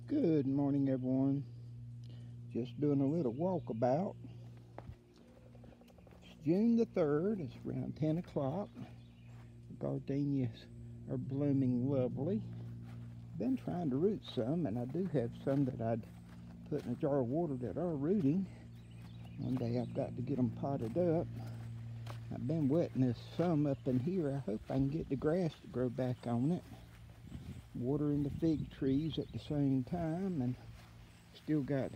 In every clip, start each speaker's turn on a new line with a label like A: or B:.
A: Good morning, everyone. Just doing a little walkabout. It's June the 3rd. It's around 10 o'clock. The gardenias are blooming lovely. Been trying to root some, and I do have some that I'd put in a jar of water that are rooting. One day I've got to get them potted up. I've been wetting this some up in here. I hope I can get the grass to grow back on it. Watering the fig trees at the same time, and still got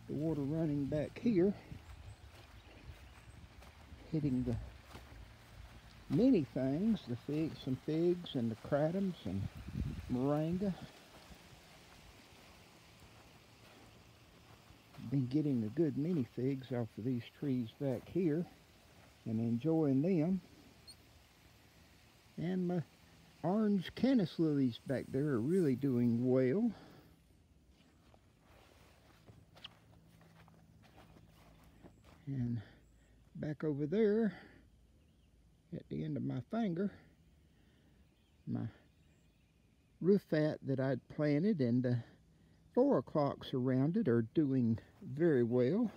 A: the water running back here, hitting the many things, some figs and the cratums and moringa. Been getting a good many figs off of these trees back here and enjoying them. And my orange canis lilies back there are really doing well. And back over there at the end of my finger, my rufat that I'd planted and the 4 o'clocks around it are doing very well.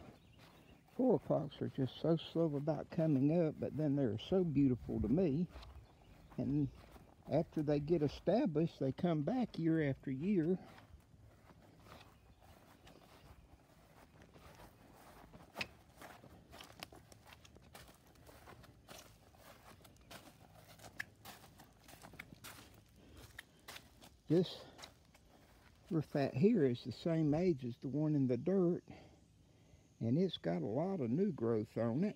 A: 4 o'clocks are just so slow about coming up, but then they're so beautiful to me. And after they get established, they come back year after year. This rufat here is the same age as the one in the dirt, and it's got a lot of new growth on it,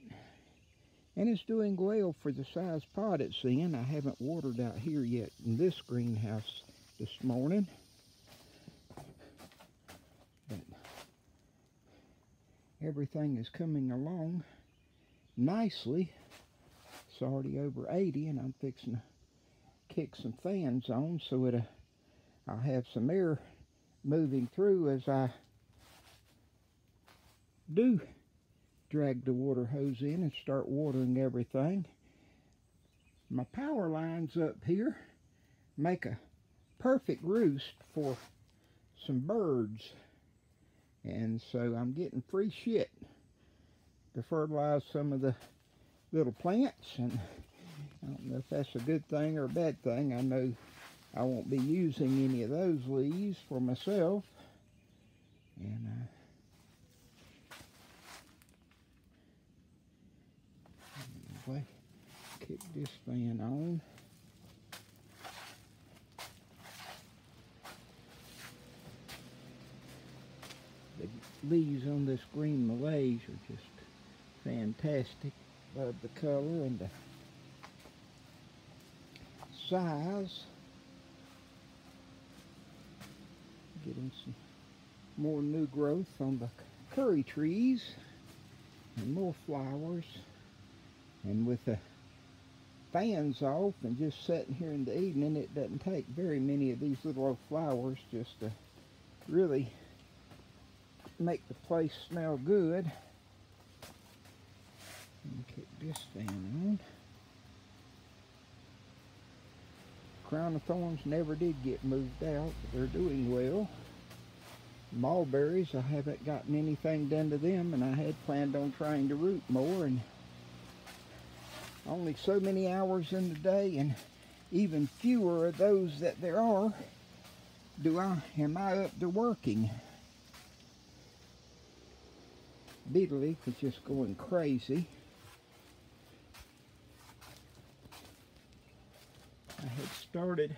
A: and it's doing well for the size pot it's in. I haven't watered out here yet in this greenhouse this morning, but everything is coming along nicely. It's already over 80, and I'm fixing to kick some fans on so I'll have some air moving through as I do drag the water hose in and start watering everything. My power lines up here make a perfect roost for some birds, and so I'm getting free shit to fertilize some of the little plants, and I don't know if that's a good thing or a bad thing. I know I won't be using any of those leaves for myself. And anyway, kick this fan on. The leaves on this green malaise are just fantastic. Love the color and the size. Getting some more new growth on the curry trees and more flowers. And with the fans off and just sitting here in the evening, it doesn't take very many of these little old flowers just to really make the place smell good. Kick this fan on. Crown of thorns never did get moved out, but they're doing well. Mulberries, I haven't gotten anything done to them, and I had planned on trying to root more, and only so many hours in the day, and even fewer of those that there are, am I up to working. Beetle leaf is just going crazy. I had started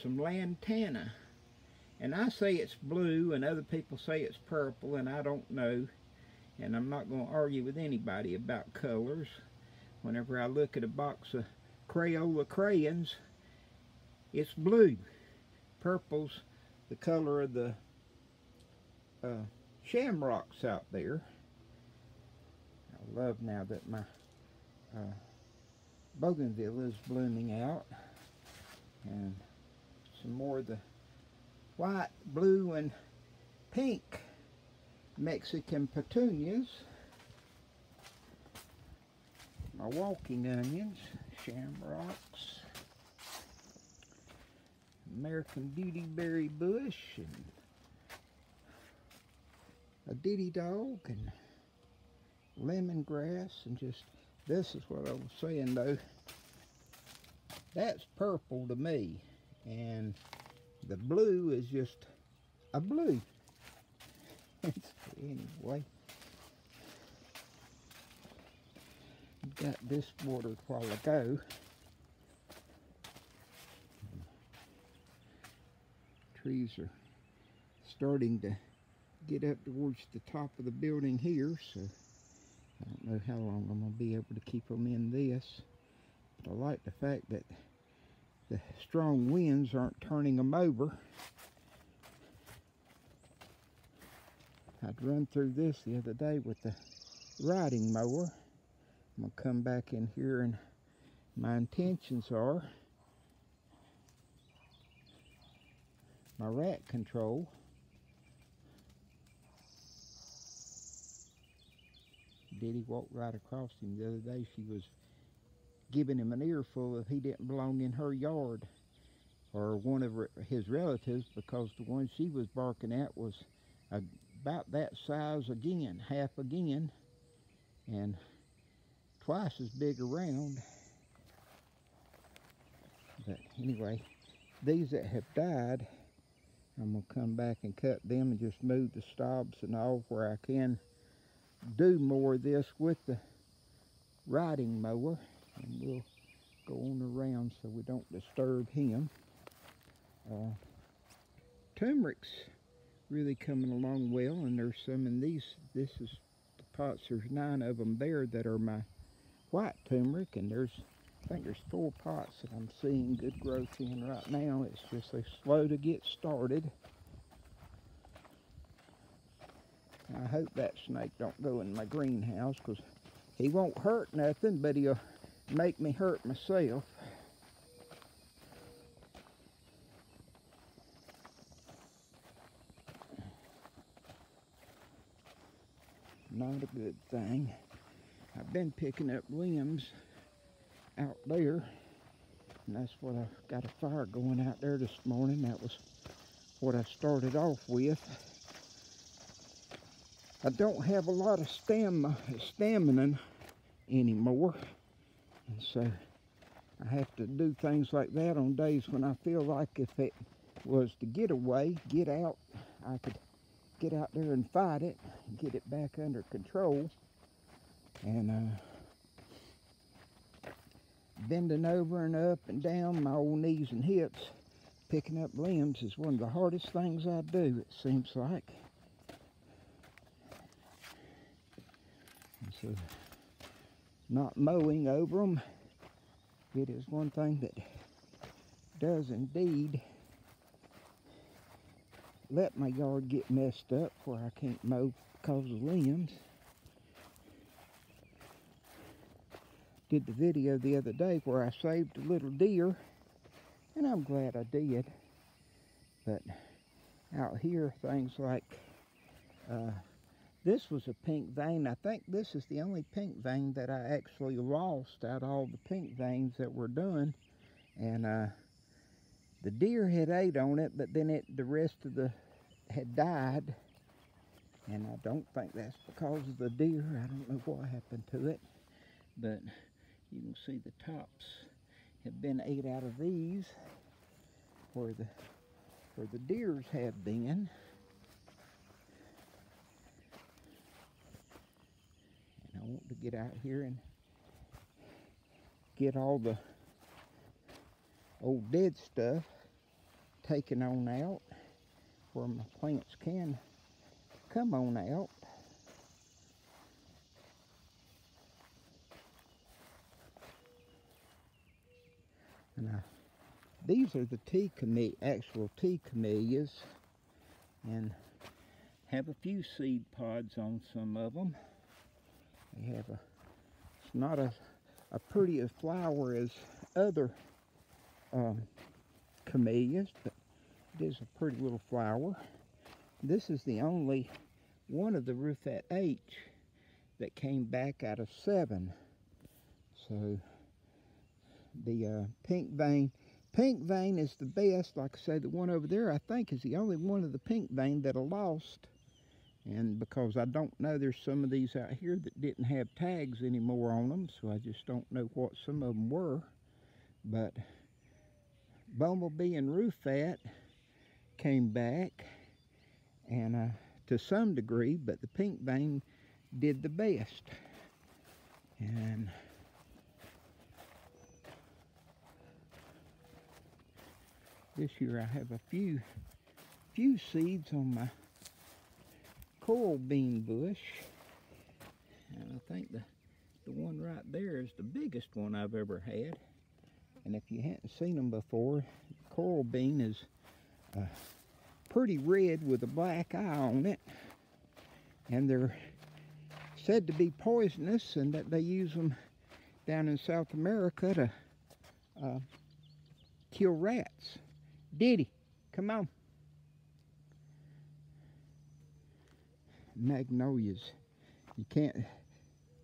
A: some lantana, and I say it's blue and other people say it's purple, and I don't know, and I'm not going to argue with anybody about colors. Whenever I look at a box of Crayola crayons, it's blue. Purple's the color of the shamrocks out there. I love now that my bougainvillea is blooming out, and some more of the white, blue, and pink Mexican petunias. My walking onions, shamrocks, American beautyberry bush, and a diddy dog and lemongrass, and just, this is what I was saying though, that's purple to me, and the blue is just a blue. Anyway, got this watered a while ago. Trees are starting to get up towards the top of the building here, so I don't know how long I'm going to be able to keep them in this. But I like the fact that the strong winds aren't turning them over. I'd run through this the other day with the riding mower. I'm going to come back in here, and my intentions are my rat control. Diddy walked right across him the other day. She was giving him an earful if he didn't belong in her yard, or one of his relatives, because the one she was barking at was about that size again, half again, and twice as big around. But anyway, these that have died, I'm going to come back and cut them and just move the stobs and all where I can do more of this with the riding mower, and we'll go on around so we don't disturb him. Turmeric's really coming along well, and there's some in these. This is the pots. There's 9 of them there that are my white turmeric, and I think there's 4 pots that I'm seeing good growth in right now. It's just they're slow to get started. I hope that snake don't go in my greenhouse, because he won't hurt nothing, but he'll make me hurt myself. Not a good thing. I've been picking up limbs out there, and that's what I've got a fire going out there this morning. That was what I started off with. I don't have a lot of stamina anymore, and so I have to do things like that on days when I feel like if it was to get away, get out, I could get out there and fight it and get it back under control. And bending over and up and down my old knees and hips, picking up limbs is one of the hardest things I do, it seems like. And so, not mowing over them, it is one thing that does indeed let my yard get messed up where I can't mow because of limbs. Did the video the other day where I saved a little deer, and I'm glad I did. But out here, things like this was a pink vein. I think this is the only pink vein that I actually lost out of all the pink veins that were done. And the deer had ate on it, but then the rest of the had died. And I don't think that's because of the deer. I don't know what happened to it. But you can see the tops have been ate out of these where the deers have been. And I want to get out here and get all the old dead stuff taken on out where my plants can come on out. And these are the actual tea camellias, and have a few seed pods on some of them. They have it's not a pretty as flower as other camellias, but it is a pretty little flower. This is the only one of the Rufette H that came back out of 7. So the pink vein is the best. Like I say, the one over there I think is the only one of the pink vein that I lost. And because I don't know, there's some of these out here that didn't have tags anymore on them, so I just don't know what some of them were. But bumblebee and roofat came back, and to some degree, but the pink vein did the best. And this year I have a few seeds on my coral bean bush, and I think the one right there is the biggest one I've ever had. And if you hadn't seen them before, coral bean is pretty red with a black eye on it, and they're said to be poisonous, and that they use them down in South America to kill rats. Diddy, come on. Magnolias, you can't,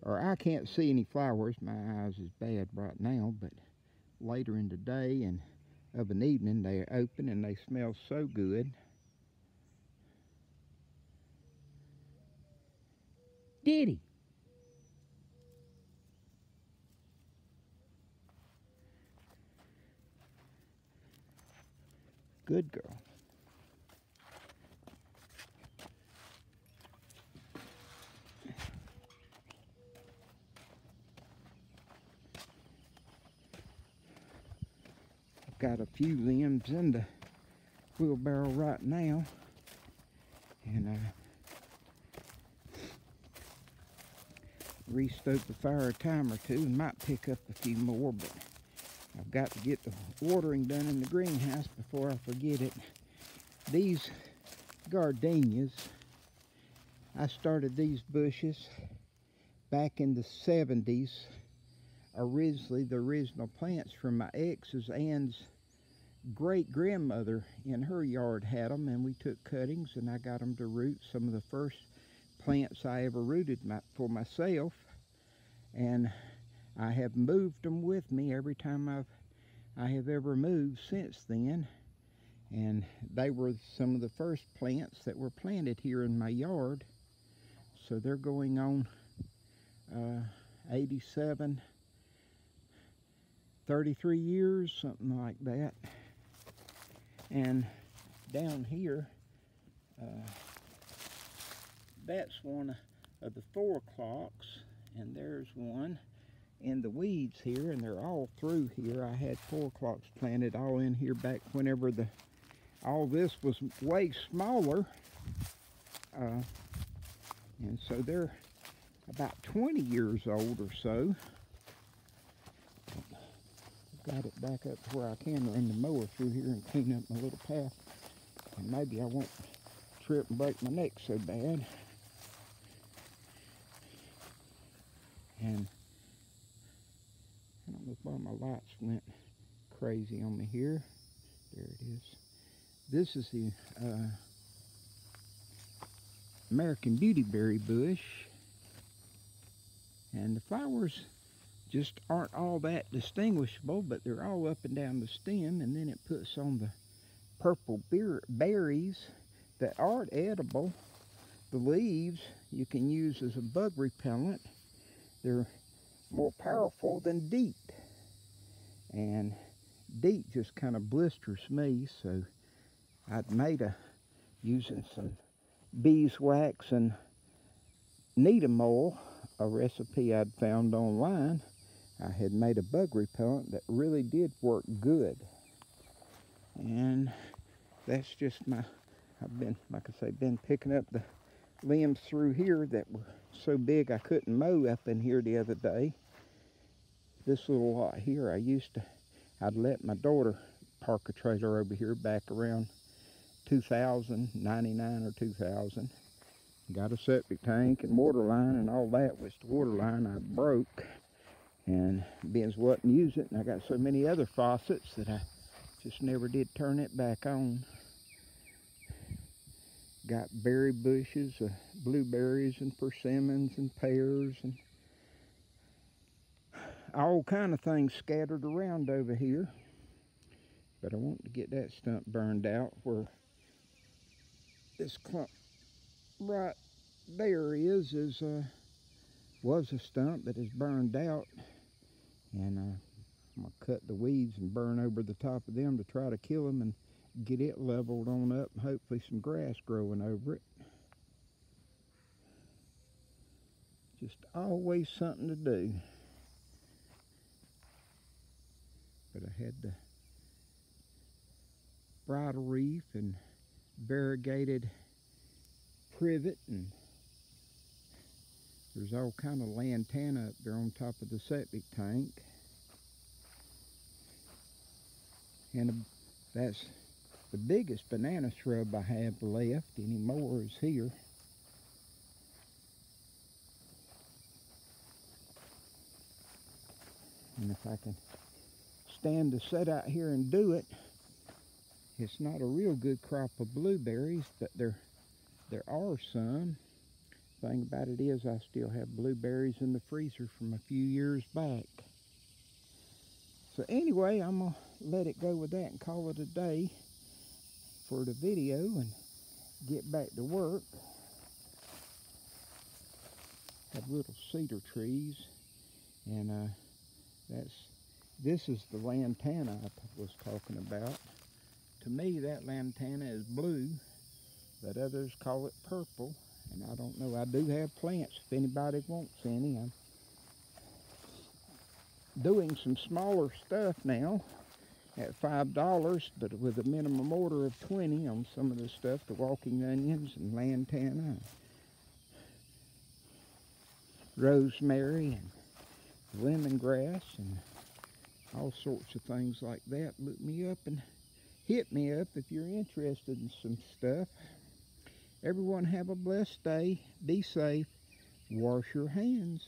A: or I can't see any flowers. My eyes is bad right now, but later in the day and of an evening they are open and they smell so good. Diddy. Good girl. I've got a few limbs in the wheelbarrow right now, and restoke the fire a time or two and might pick up a few more, but I've got to get the watering done in the greenhouse before I forget it. These gardenias, I started these bushes back in the 70s. Originally, the original plants from my ex's Ann's great-grandmother in her yard had them, and we took cuttings and I got them to root. Some of the first plants I ever rooted for myself, and I have moved them with me every time I have ever moved since then. And they were some of the first plants that were planted here in my yard. So they're going on 87, 33 years, something like that. And down here, that's one of the 4 o'clocks, and there's one in the weeds here, and they're all through here. I had 4 o'clocks planted all in here back whenever all this was way smaller, and so they're about 20 years old or so. I've got it back up to where I can run the mower through here and clean up my little path, and maybe I won't trip and break my neck so bad. And I don't know why my lights went crazy on me here. There it is. This is the American Beautyberry bush, and the flowers just aren't all that distinguishable, but they're all up and down the stem, and then it puts on the purple berries that aren't edible. The leaves you can use as a bug repellent. They're more powerful than DEET, and DEET just kind of blisters me, so I'd made using some beeswax and needle oil, a recipe I'd found online. I had made a bug repellent that really did work good, and that's just I've been, like I say, been picking up the limbs through here that were so big I couldn't mow up in here the other day. This little lot here, I'd let my daughter park a trailer over here back around 2000, 99 or 2000. Got a septic tank and water line and all that, which the water line I broke, and Ben's wasn't using it, and I got so many other faucets that I just never did turn it back on. Got berry bushes, blueberries and persimmons and pears and all kind of things scattered around over here. But I want to get that stump burned out where this clump right there is was a stump that is burned out, and I'm gonna cut the weeds and burn over the top of them to try to kill them and get it leveled on up, and hopefully some grass growing over it. Just always something to do. But I had the bridle reef and variegated privet, and there's all kind of lantana up there on top of the septic tank. And that's the biggest banana shrub I have left anymore is here. And if I can stand to sit out here and do it, it's not a real good crop of blueberries, but there are some. Thing about it is I still have blueberries in the freezer from a few years back. So anyway, I'm going to let it go with that and call it a day for the video and get back to work. Have little cedar trees, and this is the lantana I was talking about. To me, that lantana is blue, but others call it purple, and I don't know. I do have plants if anybody wants any. I'm doing some smaller stuff now at $5, but with a minimum order of 20 on some of the stuff, the walking onions and lantana, rosemary and lemongrass and all sorts of things like that. Look me up and hit me up if you're interested in some stuff. Everyone have a blessed day. Be safe. Wash your hands.